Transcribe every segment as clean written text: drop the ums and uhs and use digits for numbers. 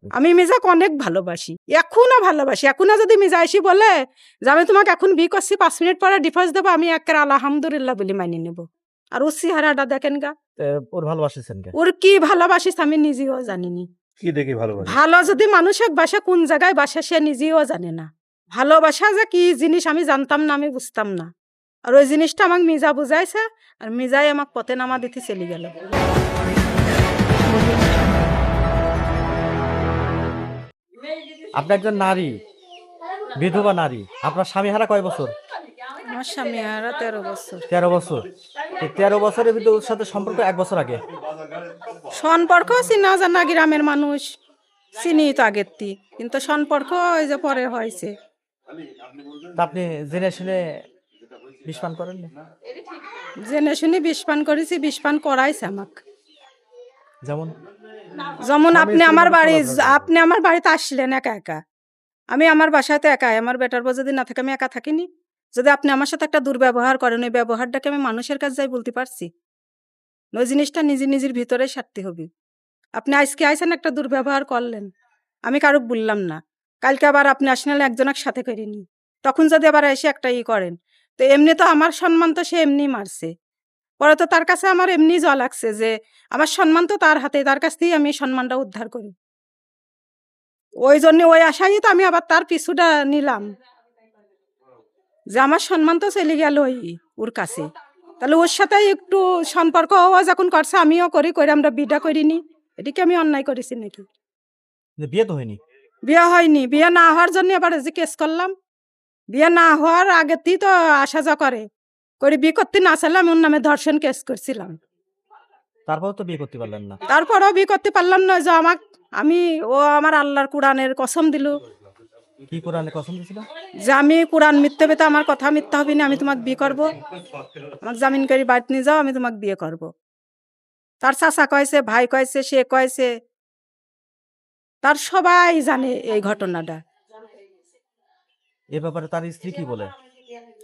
আপনি? আমি মিজাকে অনেক ভালোবাসি, এখনো ভালোবাসি। এখনো যদি মিজা এসে বলে যে আমি তোমাকে এখন বিয়ে করছি, 5 মিনিট পরে ডিভোর্স দেবো, আমি একের আলহামদুলিল্লাহ বলে মানিয়ে নেব। আর ওর চেহারাটা দেখেন গা, ওর ভালোবাসেছেন কে? ওর কি ভালোবাসিস আমি নিজেও জানিনি। কি দেখি ভালোবাসে? ভালো যদি মানুষের বাসা কোন জায়গায় বাসা সে নিজেও জানে না। ভালোবাসা যে কি জিনিস আমি জানতাম না, আমি বুঝতাম না। আর ওই জিনিসটা আমাকে মিজা বুঝাইছে, আর মিজাই আমাকে পথে নামা দিতে চলে গেল। আপনি একজন নারী, বিধবা নারী। আপনার স্বামী হারা কয় বছর? আমার স্বামী হারা 13 বছর। 13 বছর। এই 13 বছরের ভিতরে ওর সাথে সম্পর্ক 1 বছর আগে। সম্পর্ক চিনা জানা, গ্রামের মানুষ চিনি তো আগের তি, কিন্তু সম্পর্ক ওই যে পরে হয়েছে। তা আপনি জেনে শুনে বিষ পান করেন না? জেনে শুনে বিষ পান করেছি, বিষ পান করাইছে আমাকে। যেমন যেমন আপনি আমার বাড়িতে আসলেন একা একা, আমি আমার বাসায় তো একাই, আমার বেটার বউ যদি না থাকে আমি একা থাকিনি। যদি আপনি আমার সাথে একটা দুর্ব্যবহার করেন, ওই ব্যবহারটাকে আমি মানুষের কাছে যাই বলতে পারছি? ওই জিনিসটা নিজের ভিতরে সারতে হবে। আপনি আজকে আইসেন একটা দুর্ব্যবহার করলেন, আমি কারুক বললাম না, কালকে আবার আপনি আসলে একজনের সাথে করিনি, তখন যদি আবার এসে একটা করেন, তো এমনি তো আমার সম্মান তো সে এমনি মারছে। পরে তো তার কাছে আমার এমনি জ্বর লাগছে যে আমার সম্মান তো তার হাতে, তার কাছ থেকেই আমি সম্মানটা উদ্ধার করি। ওই জন্য ওই আশাই তো আমি আবার তার পিছুটা নিলাম, যে আমার সম্মান তো চলে গেল ওর কাছে, তাহলে ওর সাথে একটু সম্পর্ক ও যখন করছে আমিও করি, করে আমরা বিটা করিনি। এদিকে আমি অন্যায় করেছি নাকি? বিয়ে তো হয়নি। বিয়ে হয়নি, বিয়ে না হওয়ার জন্য আবার যে কেস করলাম। বিয়ে না হওয়ার আগেতেই তো আসা যা করে বিয়ে করতে না চাইলাম, ওর নামে ধর্ষণ কেস করছিলাম। তারপর তো বিয়ে করতে পারলেন না। তারপরও বিয়ে করতে পারলাম না, যে ও আমার আল্লাহর কোরআনের কসম দিল। কি কোরআনে কসম দিয়েছিল? যে আমি কোরআন মিথ্যে পেতে, আমার কথা মিথ্যা হবে না, আমি তোমাকে বিয়ে করবো, আমাকে জামিন করে বাড়িতে নিয়ে যাও, আমি তোমাকে বিয়ে করব। তার চাচা কয়েছে, ভাই কয়েছে, সে কয়েছে, তার সবাই জানে এই ঘটনাটা। এ ব্যাপারে তার স্ত্রী কি বলে?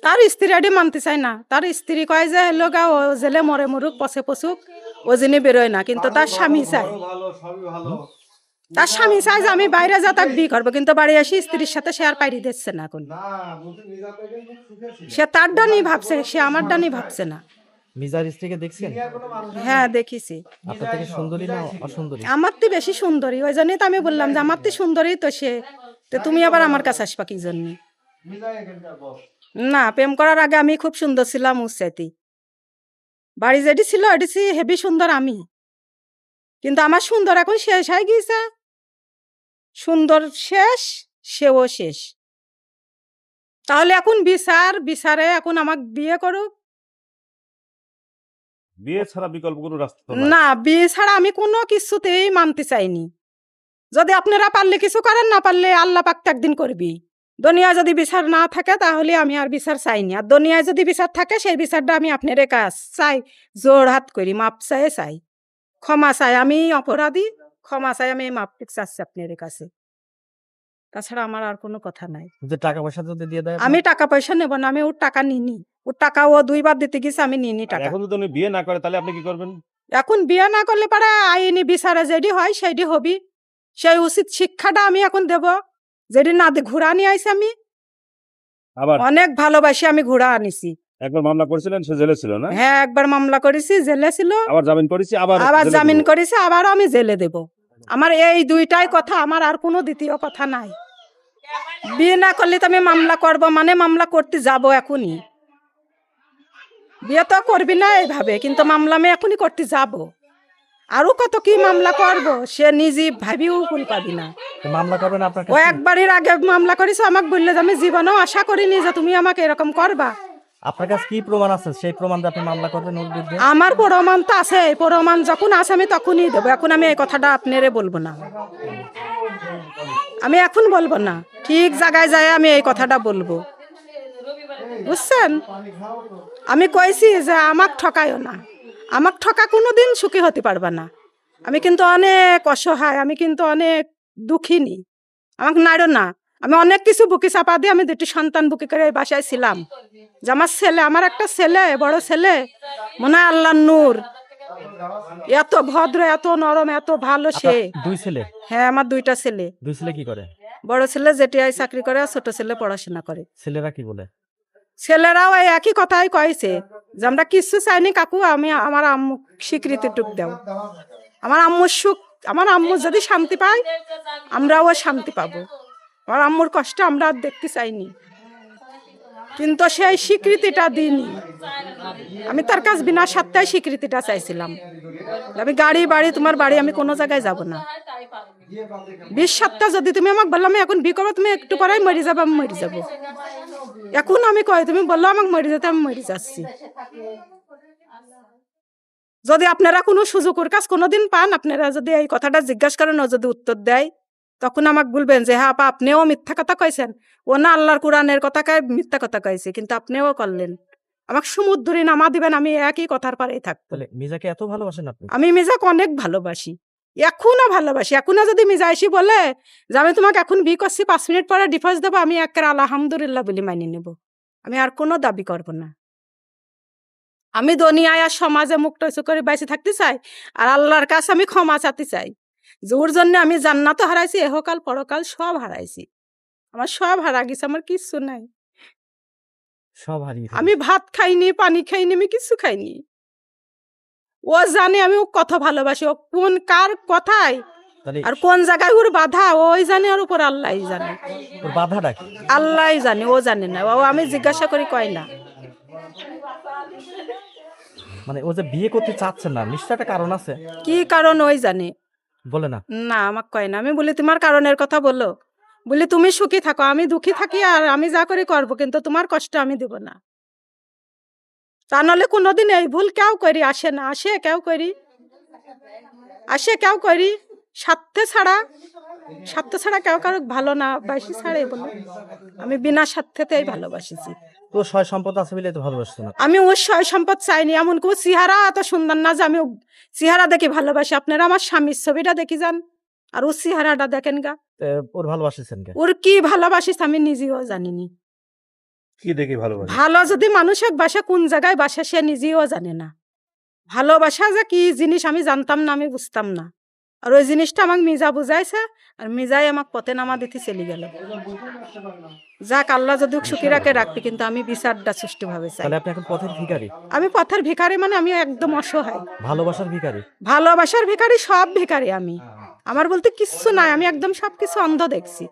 তার স্ত্রী এটি মানতে চায় না। তার স্ত্রী কয় যে লোকা ও জেলে মরে মরুক, পচে পচুক, ও যিনি বেরোয় না, কিন্তু তার স্বামী চায়, তার স্বামী চায় যে আমি বাইরে যা তাকে বিয়ে করবো, কিন্তু বাড়ি আসি স্ত্রীর সাথে সে আর পাইরি দিচ্ছে না। এখন সে তার ডানি ভাবছে, সে আমার ডানি ভাবছে না। মিজার স্ত্রীকে দেখছেন? হ্যাঁ দেখেছি। আপনার থেকে সুন্দরী না অসুন্দরী? আমার তো বেশি সুন্দরী, ওই জন্যই তো আমি বললাম যে আমার তো সুন্দরী, তো সে তো তুমি আবার আমার কাছে আসবা কি জন্য? না, প্রেম করার আগে আমি খুব সুন্দর ছিলাম, উচ্চাইতি বাড়ি যেটি ছিল এটি হেভি সুন্দর আমি, কিন্তু আমার সুন্দর এখন শেষ হয়ে গিয়েছে। সুন্দর শেষ, সেও শেষ। তাহলে এখন বিচারে এখন আমাকে বিয়ে করুক। বিয়ে ছাড়া বিকল্প কোনো রাস্তা তো নাই। না, বিয়ে ছাড়া আমি কোনো কিছুতেই মানতে চাইনি। যদি আপনারা পারলে কিছু করেন, না পারলে আল্লাহ পাক তো একদিন করবি। দুনিয়া যদি বিচার না থাকে তাহলে আমি আর বিচার চাইনি, আর দুনিয়ায় যদি বিচার থাকে সেই বিচারটা আমি আপনার কাছে চাই, জোর হাত করি, মাপ চাই, ক্ষমা চাই। আমি অপরাধী, ক্ষমা চাই, আমি মাপ চাচ্ছি আপনার কাছে। তাছাড়া আমার আর কোনো কথা নাই। যে টাকা পয়সা যদি দিয়ে দেয়? আমি টাকা পয়সা নেব না, আমি ওর টাকা নিইনি। ওর টাকা ও 2 বার দিতে গেছে, আমি নিইনি আর টাকা। এখন যদি উনি বিয়ে না করে তাহলে আপনি কি করবেন? এখন বিয়ে না করলে পারে আইনি বিচারে যেটি হয় সেটি হবি, সেই উচিত শিক্ষাটা আমি এখন দেব। যেটি না ঘোড়া নিয়ে আইছি, আমি আবার অনেক ভালোবাসি, আমি ঘোড়া আনিছি। একবার মামলা করেছিলেন, সে জেলে ছিল না? হ্যাঁ, একবার মামলা করেছি, জেলে ছিল, আবার জামিন করেছি, আবার জেলে জামিন দেবো। করেছি, আবারও আমি জেলে দেব। আমার এই দুইটাই কথা, আমার আর কোনো দ্বিতীয় কথা নাই। বিয়ে না করলে তো আমি মামলা করব, মানে মামলা করতে যাব এখনই। বিয়ে তো করবি না এইভাবে, কিন্তু মামলা আমি এখনই করতে যাব। আরো কত কি মামলা করব, সে নিজে ভাবিও কুল পাবি না। মামলা করবেন আপনার ও একবারের আগে মামলা করেছে, আমাকে বললে যে আমি জীবনেও আশা করিনি যে তুমি আমাকে এরকম করবা। আপনার কাছে কি প্রমাণ আছে সেই প্রমাণ দিয়ে আপনি মামলা করবেন ওর বিরুদ্ধে? আমার প্রমাণ তো আছে, প্রমাণ যখন আছে আমি তখনই দেবো। এখন আমি এই কথাটা আপনারে বলবো না, আমি এখন বলবো না, ঠিক জায়গায় যায় আমি এই কথাটা বলবো, বুঝছেন? আমি কইছি যে আমাকে ঠকায়ও না, আমাকে ঠকা কোনোদিন সুখী হতে পারবা না। আমি কিন্তু অনেক অসহায়, আমি কিন্তু অনেক দুঃখিনী, আমাকে নাড়ো না। আমি অনেক কিছু বুকি চাপা দিয়ে আমি 2টি সন্তান বুকি করে বাসায় ছিলাম, যে আমার ছেলে, আমার একটা ছেলে, বড় ছেলে, মনে হয় আল্লাহর নূর, এত ভদ্র, এত নরম, এত ভালো সে। আপনার 2 ছেলে? হ্যাঁ, আমার 2টা ছেলে। 2 ছেলে কি করে? বড় ছেলে জেটিআই চাকরি করে আর ছোট ছেলে পড়াশোনা করে। ছেলেরা কি বলে? ছেলেরাও এই একই কথাই কয়েছে যে আমরা কিছু চাইনি কাকু, আমার আম্মু স্বীকৃতি টুক দাও। আমার আম্মুর সুখ, আমার আম্মু যদি শান্তি পায় আমরাও শান্তি পাবো। আমার আম্মুর কষ্ট আমরা আর দেখতে চাইনি, কিন্তু সেই স্বীকৃতিটা দিইনি। আমি তার কাছে বিনা স্বার্থে স্বীকৃতিটা চাইছিলাম। আমি গাড়ি বাড়ি, তোমার বাড়ি, আমি কোনো জায়গায় যাব না। 20 সপ্তাহ যদি তুমি আমাকে বললাম আমি এখন বিয়ে করবো, তুমি একটু পরেই মরে যাবো, আমি মরে যাবো। এখন আমি কই তুমি বললো আমাকে মরে যেতে, আমি মরে যাচ্ছি। যদি আপনারা কোনো সুযোগের কাজ কোনোদিন পান, আপনারা যদি এই কথাটা জিজ্ঞাসা করেন, ও যদি উত্তর দেয়, তখন আমাকে বলবেন যে হ্যাঁ আপা আপনিও মিথ্যা কথা কইছেন, ও না আল্লাহর কোরআনের কথা কয় মিথ্যা কথা কইছে, কিন্তু আপনিও করলেন। আমাকে সমুদ্রে নামা দিবেন, আমি একই কথার পারেই থাকবো। তাহলে মিজাকে এত ভালোবাসেন আপনি? আমি মিজাকে অনেক ভালোবাসি, এখনো ভালোবাসি। এখনো যদি মিজা এসে বলে যে আমি তোমাকে এখন বিয়ে করছি, 5 মিনিট পরে ডিভোর্স দেবো, আমি একের আলহামদুলিল্লাহ বলে মানিয়ে নেব। আমি আর কোনো দাবি করব না। আমি দুনিয়ায় আর সমাজে মুক্ত করে বেঁচে থাকতে চাই, আর আল্লাহর কাছে আমি ক্ষমা চাইতে চাই যে ওর জন্য আমি জান্নাতও হারাইছি, এহকাল পরকাল সব হারাইছি। আমার সব হারা গেছে, আমার কিচ্ছু নাই। সব হারিয়ে আমি ভাত খাইনি, পানি খাইনি, আমি কিছু খাইনি। ও জানে আমি ও কত ভালোবাসি, ও কোন কার কথায় তাহলে আর কোন জায়গায় ওর বাধা ওই জানে, ওর উপর আল্লাহই জানে। ওর বাধাটা কি? আল্লাহই জানে, ও জানে না। ও আমি জিজ্ঞাসা করি কয় না। মানে ও যে বিয়ে করতে চাচ্ছে না, নিশ্চয় একটা কারণ আছে। কি কারণ ওই জানে। বলে না? না, আমাকে কয় না। আমি বলি তোমার কারণের কথা বলো, বলি তুমি সুখী থাকো, আমি দুঃখী থাকি, আর আমি যা করি করবো, কিন্তু তোমার কষ্ট আমি দেব না। তা নাহলে কোনোদিন এই ভুল কেউ করি আসে না। আসে কেউ করি, আসে কেউ করি স্বার্থে ছাড়া, স্বার্থ ছাড়া কেউ কারো ভালো না বাসি ছাড়ে বলে। আমি বিনা স্বার্থেতেই ভালোবাসিছি। তো সয় সম্পদ আছে বলে তো ভালোবাসতো না? আমি ওর সয় সম্পদ চাইনি, এমন কেউ চেহারা এত সুন্দর না যে আমি চেহারা দেখে ভালোবাসি। আপনারা আমার স্বামীর ছবিটা দেখি যান, আর ওর চেহারাটা দেখেন গা। ওর ভালোবাসিছেন কে? ওর কি ভালোবাসিস আমি নিজেও জানিনি। কি দেখি ভালোবাসে? ভালো যদি মানুষের বাসা কোন জায়গায় বাসা সে নিজেও জানে না। ভালোবাসা যে কি জিনিস আমি জানতাম না, আমি বুঝতাম না। আর ওই জিনিসটা আমাকে মিজা বুঝাইছে, আর মিজাই আমাকে পথে নামা দিতে চলে গেল। যাক, আল্লাহ যদি সুখী রাখে রাখবে, কিন্তু আমি বিচারটা সুষ্ঠুভাবে চাই। তাহলে আপনি এখন পথের ভিখারি? আমি পথের ভিখারি, মানে আমি একদম অসহায়। ভালোবাসার ভিখারি? ভালোবাসার ভিখারি, সব ভিখারি আমি। আমার বলতে কিচ্ছু নাই, আমি একদম সবকিছু অন্ধ দেখছি।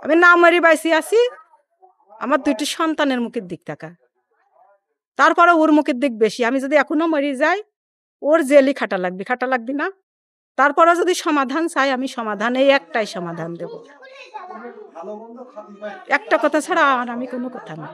আমি না মরি বাইসি আছি, আমার 2টি সন্তানের মুখের দিক টাকা, তারপরে ওর মুখের দিক বেশি। আমি যদি এখনো মরি যাই, ওর জেলি খাটা লাগবে না। তারপরে যদি সমাধান চাই, আমি সমাধান এই একটাই সমাধান দেব, একটা কথা ছাড়া আর আমি কোনো কথা না।